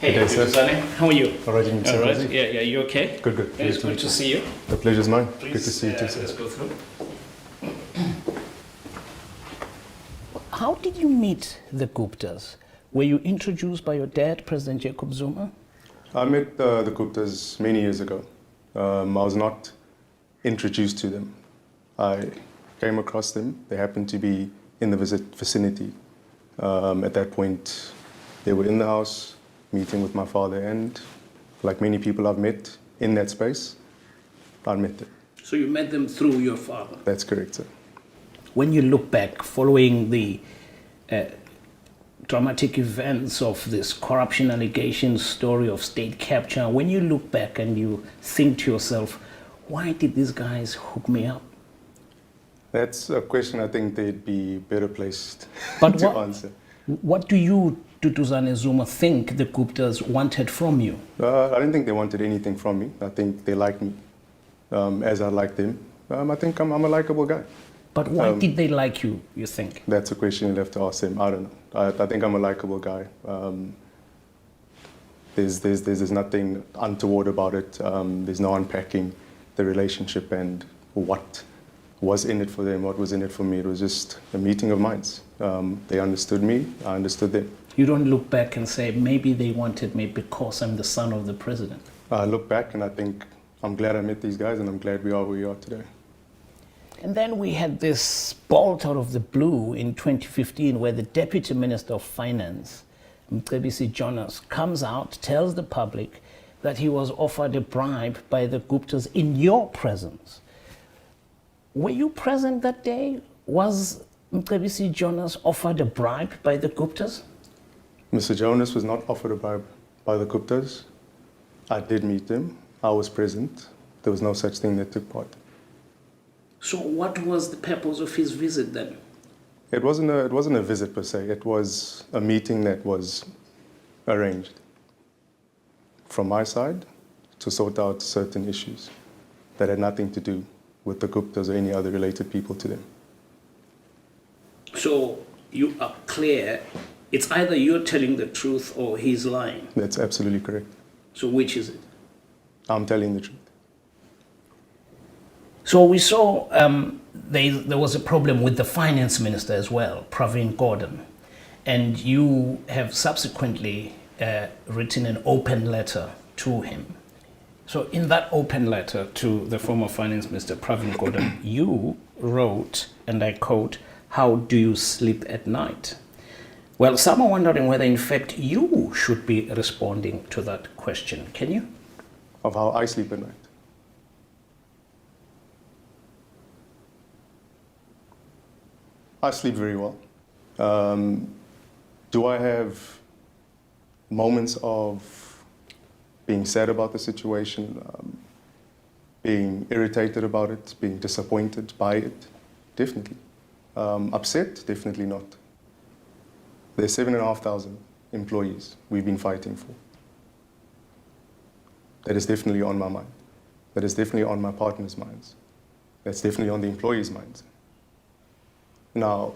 Hey, Duduzane, how are you? All right, you All right, yeah, you okay? Good, good. It's good to see you. The pleasure's mine. Please, Good to see you too, let's sir. go through. How did you meet the Guptas? Were you introduced by your dad, President Jacob Zuma? I met the Guptas many years ago. I was not introduced to them. I came across them. They happened to be in the vicinity. At that point, they were in the house, meeting with my father, and like many people I've met in that space, I met them. So you met them through your father? That's correct, sir. When you look back, following the dramatic events of this corruption allegation story of state capture, when you look back and you think to yourself, why did these guys hook me up? That's a question I think they'd be better placed But to answer. What do you, Duduzane Zuma, think the Guptas wanted from you? I didn't think they wanted anything from me. I think they liked me as I liked them. I think I'm a likable guy. But why did they like you, you think? That's a question you'll have to ask them. I don't know. I think I'm a likable guy. There's nothing untoward about it. There's no unpacking the relationship and what was in it for them, what was in it for me. It was just a meeting of minds. They understood me, I understood them. You don't look back and say, maybe they wanted me because I'm the son of the president. I look back and I think I'm glad I met these guys and I'm glad we are where we are today. And then we had this bolt out of the blue in 2015 where the Deputy Minister of Finance, Mcebisi Jonas, comes out, tells the public that he was offered a bribe by the Guptas in your presence. Were you present that day? Was Mcebisi Jonas offered a bribe by the Guptas? Mr. Jonas was not offered a bribe by the Guptas. I did meet them. I was present. There was no such thing that took part. So what was the purpose of his visit then? It wasn't a visit per se. It was a meeting that was arranged from my side to sort out certain issues that had nothing to do with the Guptas or any other related people to them. So you are clear, it's either you're telling the truth or he's lying. That's absolutely correct. So which is it? I'm telling the truth. So we saw there was a problem with the finance minister as well, Pravin Gordhan, and you have subsequently written an open letter to him. So in that open letter to the former finance minister, Pravin Gordhan, you wrote, and I quote, "How do you sleep at night?" Well, some are wondering whether in fact you should be responding to that question. Can you? Of how I sleep at night. I sleep very well. Do I have moments of being sad about the situation, being irritated about it, being disappointed by it? Definitely. Upset? Definitely not. There's 7,500 employees we've been fighting for. That is definitely on my mind. That is definitely on my partner's minds. That's definitely on the employees' minds. Now,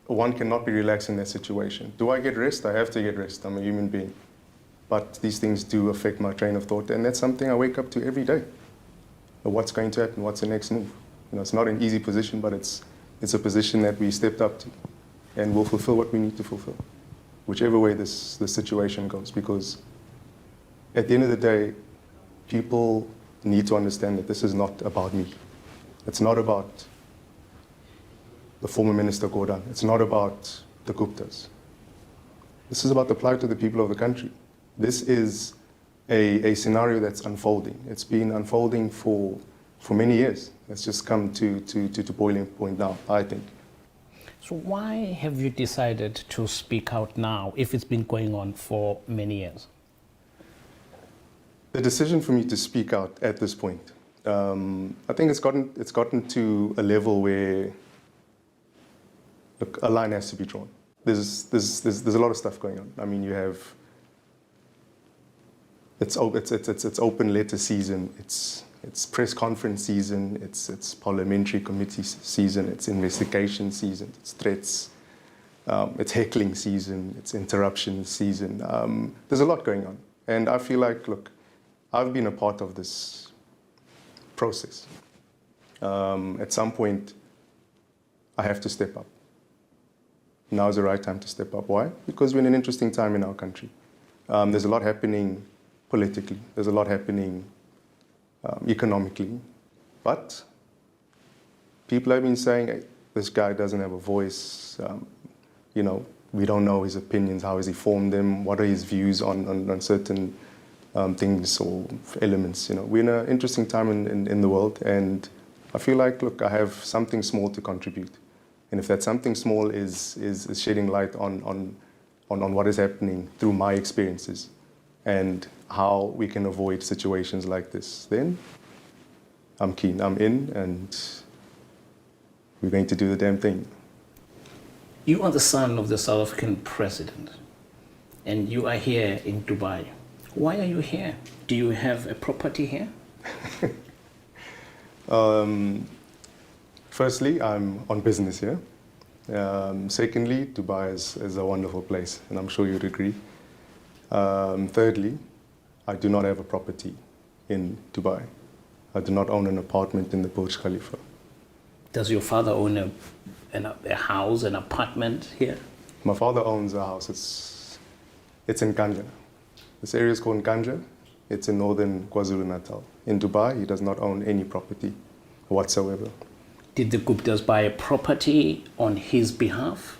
one cannot be relaxed in that situation. Do I get rest? I have to get rest. I'm a human being. But these things do affect my train of thought, and that's something I wake up to every day. What's going to happen? What's the next move? You know, it's not an easy position, but it's a position that we stepped up to, and we'll fulfill what we need to fulfill, whichever way this situation goes. Because at the end of the day, people need to understand that this is not about me. It's not about the former Minister Gordhan. It's not about the Guptas. This is about the plight of the people of the country. This is a scenario that's unfolding. It's been unfolding for many years. It's just come to boiling point now, I think. So why have you decided to speak out now if it's been going on for many years? The decision for me to speak out at this point, I think it's gotten to a level where look, a line has to be drawn. There's a lot of stuff going on. I mean, you have it's open letter season. It's press conference season. It's parliamentary committee season. It's investigation season. It's threats. It's heckling season. It's interruption season. There's a lot going on. And I feel like, look, I've been a part of this process. At some point, I have to step up. Now is the right time to step up. Why? Because we're in an interesting time in our country. There's a lot happening politically. There's a lot happening economically. But people have been saying, hey, this guy doesn't have a voice. You know, we don't know his opinions. How has he formed them? What are his views on certain things or elements? You know, we're in an interesting time in the world, and I feel like, look, I have something small to contribute. And if that something small is shedding light on what is happening through my experiences and how we can avoid situations like this, then I'm keen, I'm in, and we're going to do the damn thing. You are the son of the South African president, and you are here in Dubai. Why are you here? Do you have a property here? Firstly, I'm on business here. Secondly, Dubai is a wonderful place, and I'm sure you'd agree. Thirdly, I do not have a property in Dubai. I do not own an apartment in the Burj Khalifa. Does your father own a house, an apartment here? My father owns a house. It's in Kanja. This area is called Kanja. It's in northern KwaZulu-Natal. In Dubai, he does not own any property whatsoever. Did the Guptas buy a property on his behalf?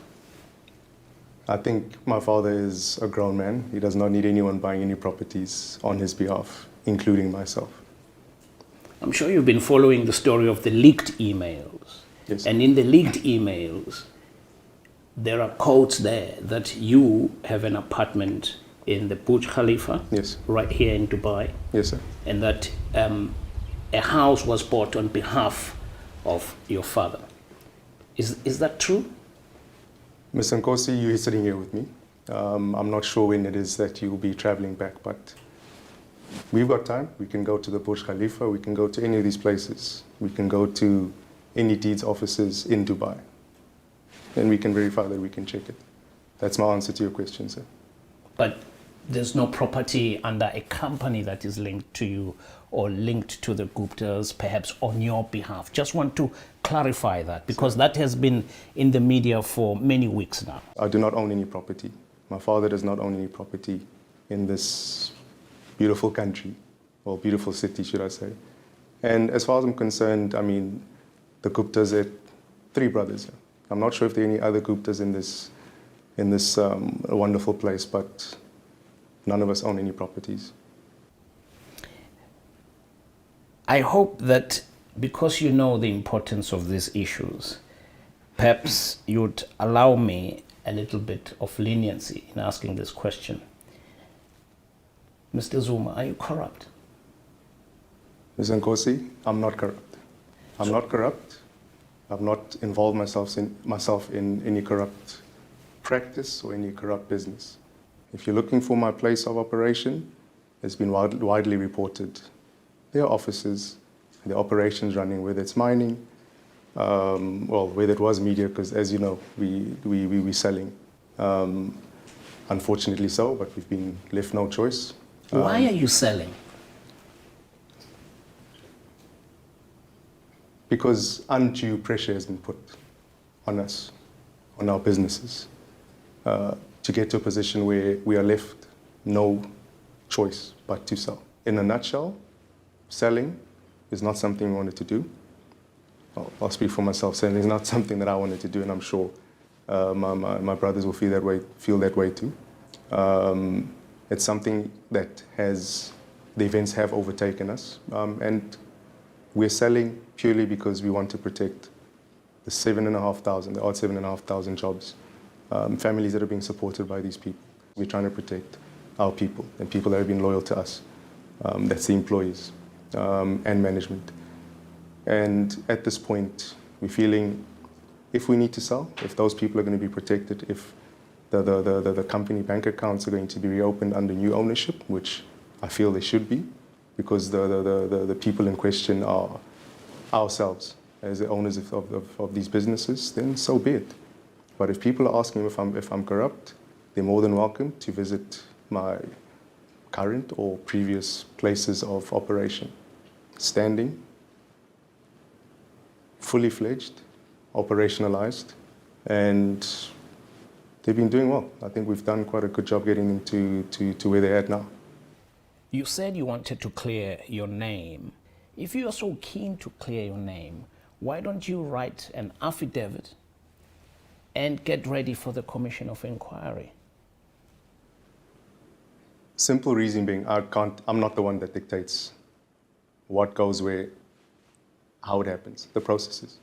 I think my father is a grown man. He does not need anyone buying any properties on his behalf, including myself. I'm sure you've been following the story of the leaked emails. Yes. And in the leaked emails, there are quotes there that you have an apartment in the Burj Khalifa, Yes. right here in Dubai, Yes, sir. and that a house was bought on behalf of your father. Is that true? Mr. Nkosi, you're sitting here with me. I'm not sure when it is that you'll be traveling back, but we've got time. We can go to the Burj Khalifa. We can go to any of these places. We can go to any deeds offices in Dubai. And we can verify that, we can check it. That's my answer to your question, sir. But there's no property under a company that is linked to you or linked to the Guptas, perhaps on your behalf. Just want to clarify that, because that has been in the media for many weeks now. I do not own any property. My father does not own any property in this beautiful country, or beautiful city, should I say. And as far as I'm concerned, I mean, the Guptas are 3 brothers. I'm not sure if there are any other Guptas in this wonderful place, but none of us own any properties. I hope that because you know the importance of these issues, perhaps you'd allow me a little bit of leniency in asking this question. Mr. Zuma, are you corrupt? Mr. Nkosi, I'm not corrupt. I'm not corrupt. I've not involved myself in any corrupt practice or any corrupt business. If you're looking for my place of operation, it's been widely reported. There are offices, there are operations running, whether it's mining, well, whether it was media, because as you know, we're selling. Unfortunately so, but we've been left no choice. Why are you selling? Because undue pressure has been put on us, on our businesses, to get to a position where we are left no choice but to sell. In a nutshell, selling is not something we wanted to do. I'll speak for myself. Selling is not something that I wanted to do, and I'm sure my brothers will feel that way too. It's something that the events have overtaken us, and we're selling purely because we want to protect the 7,500 jobs, families that are being supported by these people. We're trying to protect our people and people that have been loyal to us. That's the employees and management. And at this point, we're feeling if we need to sell, if those people are going to be protected, if the company bank accounts are going to be reopened under new ownership, which I feel they should be, because the people in question are ourselves as the owners of these businesses, then so be it. But if people are asking if I'm corrupt, they're more than welcome to visit my current or previous places of operation. Standing, fully fledged, operationalized, and they've been doing well. I think we've done quite a good job getting them to where they're at now. You said you wanted to clear your name. If you are so keen to clear your name, why don't you write an affidavit and get ready for the Commission of Inquiry? Simple reason being, I'm not the one that dictates what goes where, how it happens, the processes.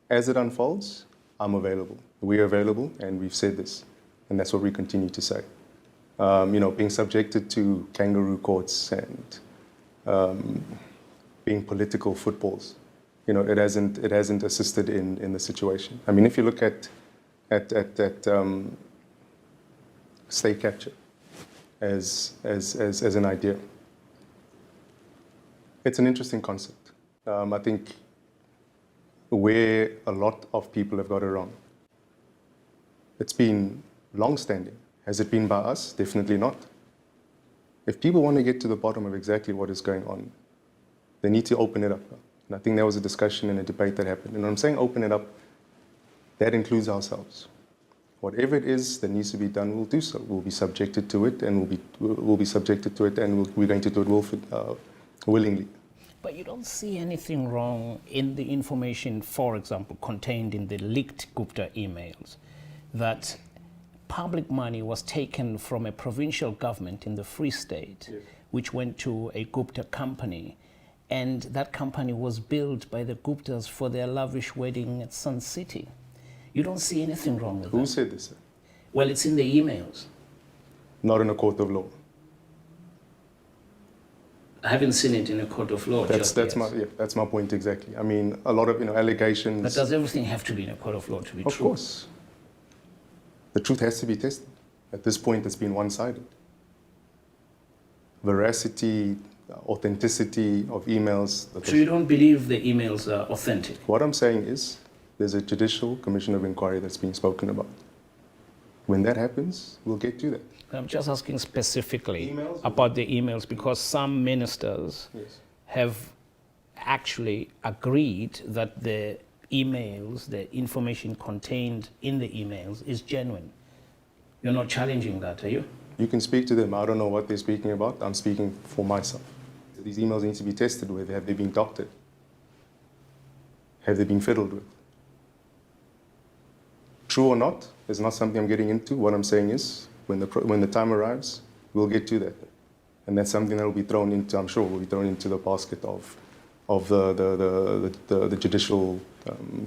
As it unfolds, I'm available. We're available, and we've said this, and that's what we continue to say. Being subjected to kangaroo courts and being political footballs, it hasn't assisted in the situation. I mean, if you look at state capture as an idea, it's an interesting concept. I think where a lot of people have got it wrong, it's been long-standing. Has it been by us? Definitely not. If people want to get to the bottom of exactly what is going on, they need to open it up. And I think there was a discussion and a debate that happened. And when I'm saying open it up, that includes ourselves. Whatever it is that needs to be done, we'll do so. We'll be subjected to it, and we'll be subjected to it, and we're going to do it willingly. But you don't see anything wrong in the information, for example, contained in the leaked Gupta emails, that public money was taken from a provincial government in the Free State, yes, which went to a Gupta company, and that company was built by the Guptas for their lavish wedding at Sun City. You don't see anything wrong with that. Who said this? Well, it's in the emails. Not in a court of law. I haven't seen it in a court of law. That's my point exactly. I mean, a lot of allegations. But does everything have to be in a court of law to be true? Of course. The truth has to be tested. At this point, it's been one-sided. Veracity, authenticity of emails. So you don't believe the emails are authentic? What I'm saying is, there's a judicial commission of inquiry that's being spoken about. When that happens, we'll get to that. I'm just asking specifically about the emails, because some ministers, yes, have actually agreed that the emails, the information contained in the emails is genuine. You're not challenging that, are you? You can speak to them. I don't know what they're speaking about. I'm speaking for myself. These emails need to be tested with. Have they been doctored? Have they been fiddled with? True or not is not something I'm getting into. What I'm saying is, when the time arrives, we'll get to that. And that's something that will be thrown into, I'm sure, will be thrown into the basket of the judicial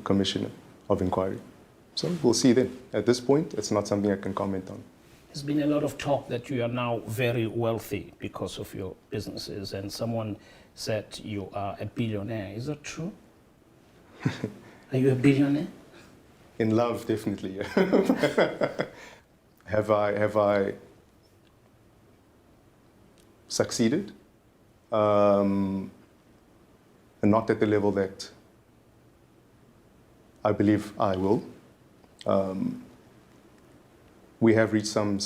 commission of inquiry. So we'll see then. At this point, it's not something I can comment on. There's been a lot of talk that you are now very wealthy because of your businesses, and someone said you are a billionaire. Is that true? Are you a billionaire? In love, definitely. Yeah. Have I succeeded? And not at the level that I believe I will. We have reached some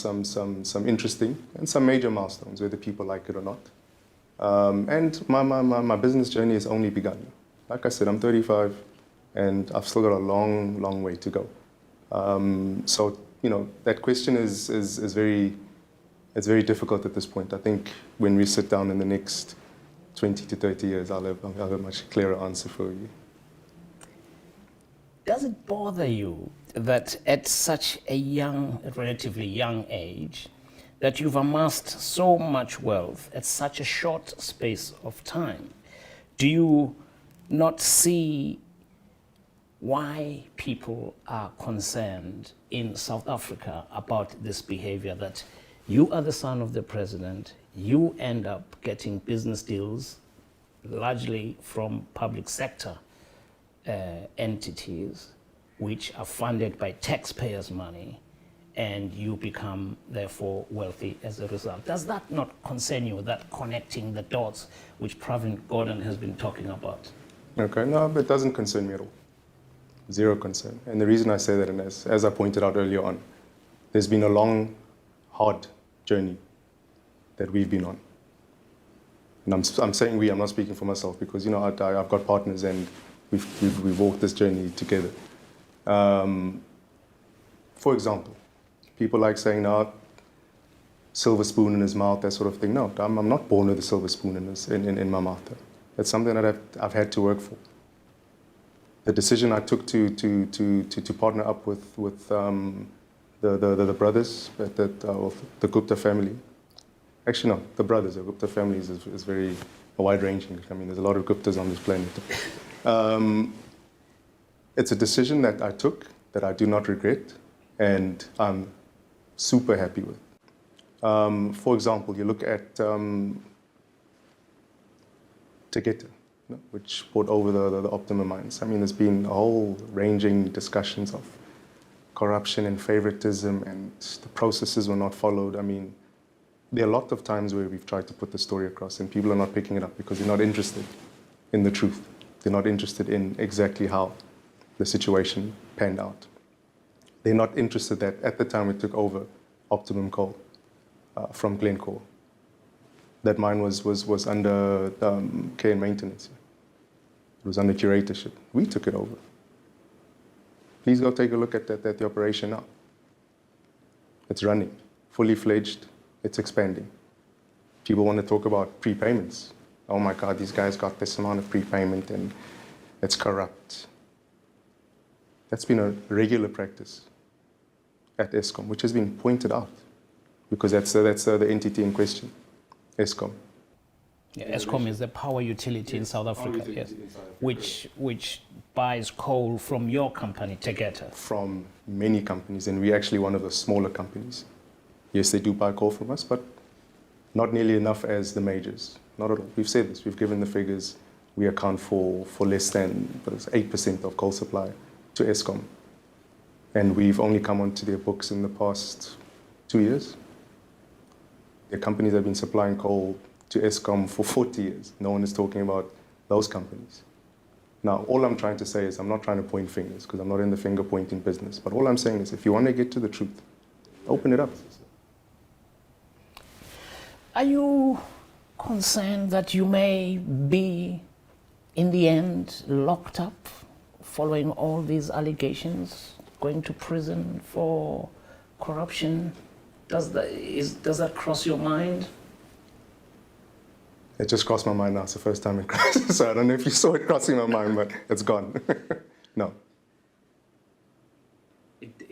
interesting and some major milestones, whether people like it or not. And my business journey has only begun. Like I said, I'm 35, and I've still got a long way to go. So that question is very difficult at this point. I think when we sit down in the next 20 to 30 years, I'll have a much clearer answer for you. Does it bother you that at such a relatively young age, that you've amassed so much wealth at such a short space of time? Do you not see why people are concerned in South Africa about this behavior, that you are the son of the president, you end up getting business deals largely from public sector entities which are funded by taxpayers' money, and you become therefore wealthy as a result? Does that not concern you, that connecting the dots which Pravin Gordhan has been talking about? Okay, no, but it doesn't concern me at all. Zero concern. And the reason I say that, and as I pointed out earlier on, there's been a long, hard journey that we've been on. And I'm saying we, I'm not speaking for myself because, you know, I've got partners and we've walked this journey together. For example, people like saying, no, silver spoon in his mouth, that sort of thing. No, I'm not born with a silver spoon in my mouth. It's something that I've had to work for. The decision I took to partner up with the brothers, of the Gupta family. Actually, no, the brothers. The Gupta family is very wide-ranging. I mean, there's a lot of Guptas on this planet. It's a decision that I took that I do not regret, and I'm super happy with. For example, you look at Tegeta, which brought over the Optimum mines. I mean, there's been a whole ranging discussions of corruption and favoritism, and the processes were not followed. I mean, there are a lot of times where we've tried to put the story across and people are not picking it up because they're not interested in the truth. They're not interested in exactly how the situation panned out. They're not interested that at the time we took over Optimum Coal from Glencore, that mine was under care and maintenance. It was under curatorship. We took it over. Please go take a look at the operation now. It's running, fully fledged. It's expanding. People want to talk about prepayments. Oh my God, these guys got this amount of prepayment and it's corrupt. That's been a regular practice at Eskom, which has been pointed out because that's the entity in question, Eskom. Yeah, Eskom is the power utility in South Africa, yes, which buys coal from your company, Tegeta. From many companies, and we're actually one of the smaller companies. Yes, they do buy coal from us, but not nearly enough as the majors. Not at all. We've said this. We've given the figures. We account for less than 8% of coal supply to Eskom. And we've only come onto their books in the past 2 years. There are companies that have been supplying coal to Eskom for 40 years. No one is talking about those companies. Now, all I'm trying to say is I'm not trying to point fingers because I'm not in the finger-pointing business. But all I'm saying is if you want to get to the truth, open it up. Are you concerned that you may be, in the end, locked up following all these allegations, going to prison for corruption? Does that cross your mind? It just crossed my mind now. It's the first time it crossed. So I don't know if you saw it crossing my mind, but it's gone. No.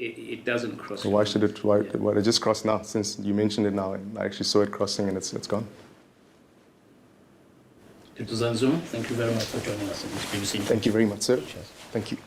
It doesn't cross. So why should it? Why it just crossed now? Since you mentioned it now, and I actually saw it crossing, and it's gone. Duduzane Zuma, thank you very much for joining us in this BBC. Thank you very much, sir. Cheers. Thank you.